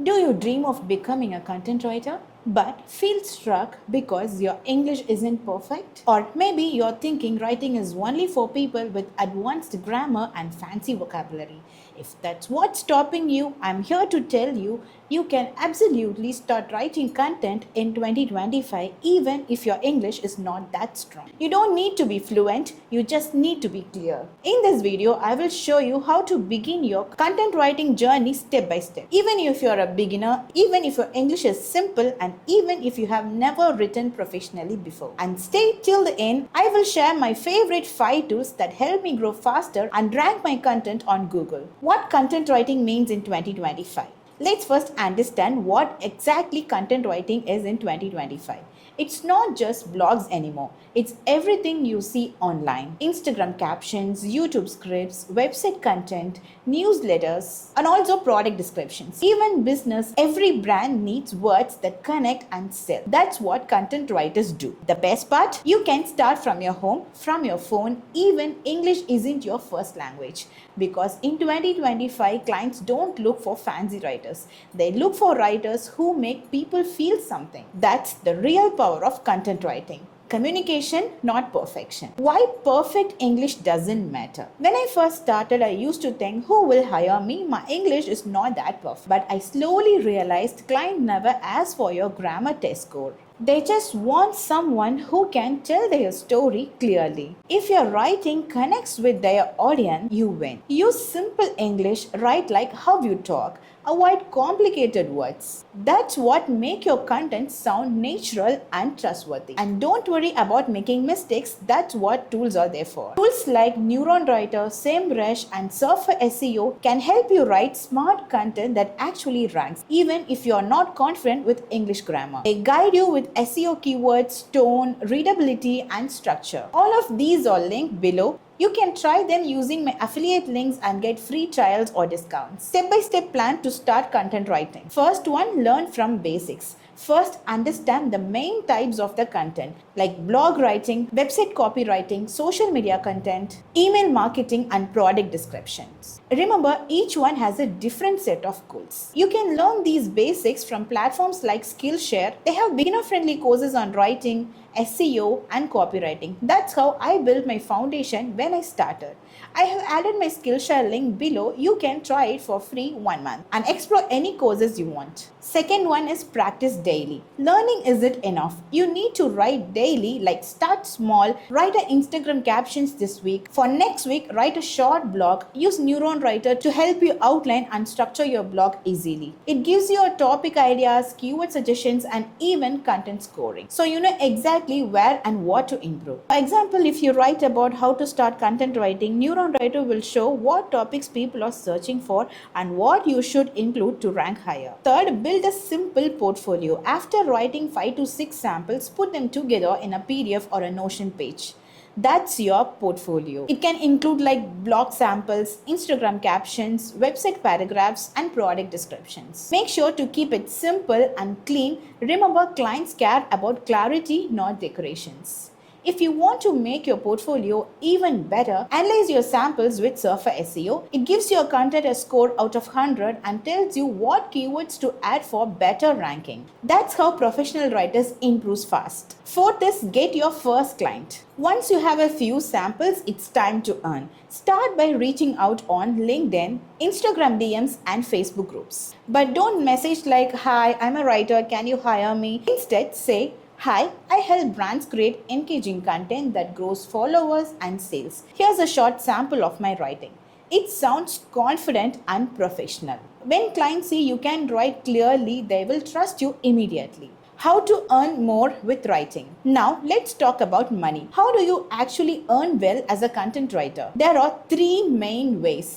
Do you dream of becoming a content writer but feel stuck because your English isn't perfect? Or maybe you're thinking writing is only for people with advanced grammar and fancy vocabulary. If that's what's stopping you, I'm here to tell you you can absolutely start writing content in 2025 even if your English is not that strong. You don't need to be fluent, you just need to be clear. In this video, I will show you how to begin your content writing journey step by step. Even if you're a beginner, even if your English is simple, and even if you have never written professionally before. And stay till the end, I will share my favorite 5 tools that help me grow faster and rank my content on Google. What content writing means in 2025. Let's first understand what exactly content writing is in 2025. It's not just blogs anymore. It's everything you see online. Instagram captions, YouTube scripts, website content, newsletters, and also product descriptions. Even business, every brand needs words that connect and sell. That's what content writers do. The best part? You can start from your home, from your phone, even English isn't your first language. Because in 2025, clients don't look for fancy writers. They look for writers who make people feel something. That's the real power of content writing. Communication, not perfection. Why perfect English doesn't matter. When I first started, I used to think, who will hire me? My English is not that perfect. But I slowly realized client never asks for your grammar test score. They just want someone who can tell their story clearly. If your writing connects with their audience, you win. Use simple English, write like how you talk. Avoid complicated words. That's what makes your content sound natural and trustworthy. And don't worry about making mistakes. That's what tools are there for. Tools like Neuron Writer, SEMrush, and Surfer SEO can help you write smart content that actually ranks, even if you're not confident with English grammar. They guide you with SEO keywords, tone, readability, and structure. All of these are linked below. You can try them using my affiliate links and get free trials or discounts. Step-by-step plan to start content writing. First one, learn from basics. First, understand the main types of the content like blog writing, website copywriting, social media content, email marketing, and product descriptions. Remember, each one has a different set of goals. You can learn these basics from platforms like Skillshare. They have beginner-friendly courses on writing, SEO, and copywriting. That's how I built my foundation when I started. I have added my Skillshare link below. You can try it for free 1 month and explore any courses you want. Second one is practice daily. Learning isn't enough. You need to write daily, like start small, write an Instagram captions this week. For next week, write a short blog. Use Neuron Writer to help you outline and structure your blog easily. It gives you a topic ideas, keyword suggestions, and even content scoring. So you know exactly where and what to improve. For example, if you write about how to start content writing, Neuron Writer will show what topics people are searching for and what you should include to rank higher. Third, build a simple portfolio. After writing 5 to 6 samples, put them together in a PDF or a Notion page. That's your portfolio. It can include like blog samples, Instagram captions, website paragraphs, and product descriptions. Make sure to keep it simple and clean. Remember, clients care about clarity, not decorations. If you want to make your portfolio even better, analyze your samples with Surfer SEO. It gives your content a score out of 100 and tells you what keywords to add for better ranking. That's how professional writers improve fast. Fourth is get your first client. Once you have a few samples, it's time to earn. Start by reaching out on LinkedIn, Instagram DMs, and Facebook groups. But don't message like, "Hi, I'm a writer, can you hire me?" Instead, say, "Hi, I help brands create engaging content that grows followers and sales. Here's a short sample of my writing." It sounds confident and professional. When clients see you can write clearly, they will trust you immediately. How to earn more with writing. Now, let's talk about money. How do you actually earn well as a content writer? There are 3 main ways.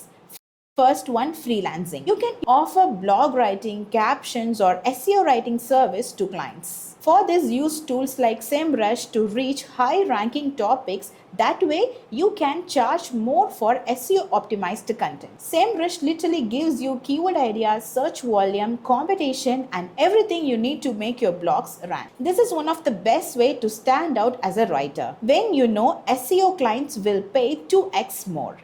First one, freelancing. You can offer blog writing, captions, or SEO writing service to clients. For this, use tools like SEMrush to reach high-ranking topics. That way, you can charge more for SEO-optimized content. SEMrush literally gives you keyword ideas, search volume, competition, and everything you need to make your blogs rank. This is one of the best ways to stand out as a writer. When you know SEO clients will pay 2x more.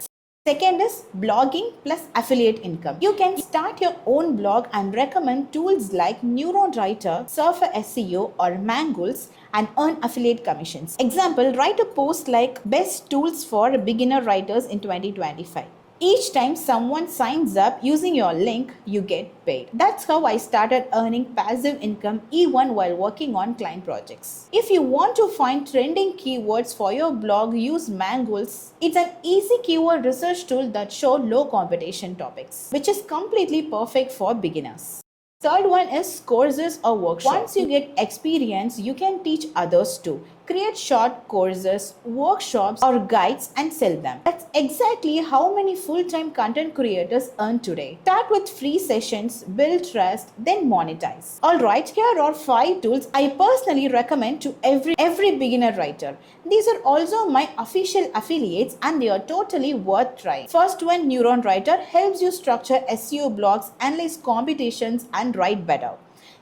Second is blogging plus affiliate income. You can start your own blog and recommend tools like Neuron Writer, Surfer SEO, or Mangools and earn affiliate commissions. Example, write a post like best tools for beginner writers in 2025. Each time someone signs up using your link, you get paid. That's how I started earning passive income even while working on client projects. If you want to find trending keywords for your blog, use Mangools. It's an easy keyword research tool that shows low competition topics, which is completely perfect for beginners. Third one is courses or workshops. Once you get experience, you can teach others too. Create short courses, workshops, or guides and sell them. That's exactly how many full-time content creators earn today. Start with free sessions, build trust, then monetize. Alright, here are 5 tools I personally recommend to every beginner writer. These are also my official affiliates and they are totally worth trying. First one, Neuron Writer, helps you structure SEO blogs, analyze competitions, and write better.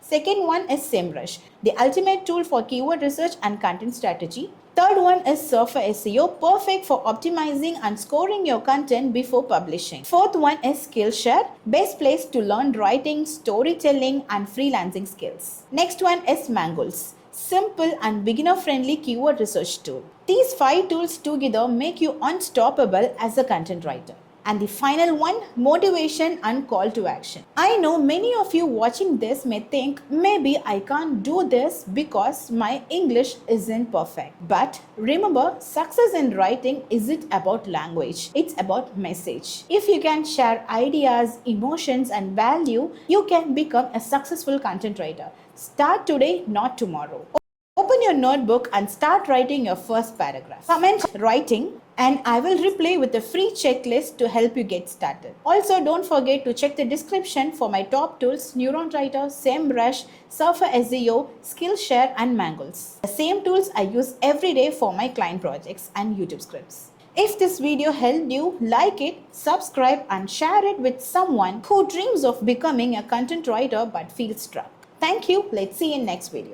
Second one is SEMrush, the ultimate tool for keyword research and content strategy. Third one is Surfer SEO, perfect for optimizing and scoring your content before publishing. Fourth one is Skillshare, best place to learn writing, storytelling, and freelancing skills. Next one is Mangools, simple and beginner-friendly keyword research tool. These 5 tools together make you unstoppable as a content writer. And the final one, motivation and call to action. I know many of you watching this may think maybe I can't do this because my English isn't perfect. But remember, success in writing isn't about language, it's about message. If you can share ideas, emotions, and value, you can become a successful content writer. Start today, not tomorrow. Open your notebook and start writing your first paragraph. Comment writing and I will reply with a free checklist to help you get started. Also, don't forget to check the description for my top tools, Neuron Writer, SEMrush, Surfer SEO, Skillshare, and Mangools. The same tools I use every day for my client projects and YouTube scripts. If this video helped you, like it, subscribe, and share it with someone who dreams of becoming a content writer but feels stuck. Thank you. Let's see you in next video.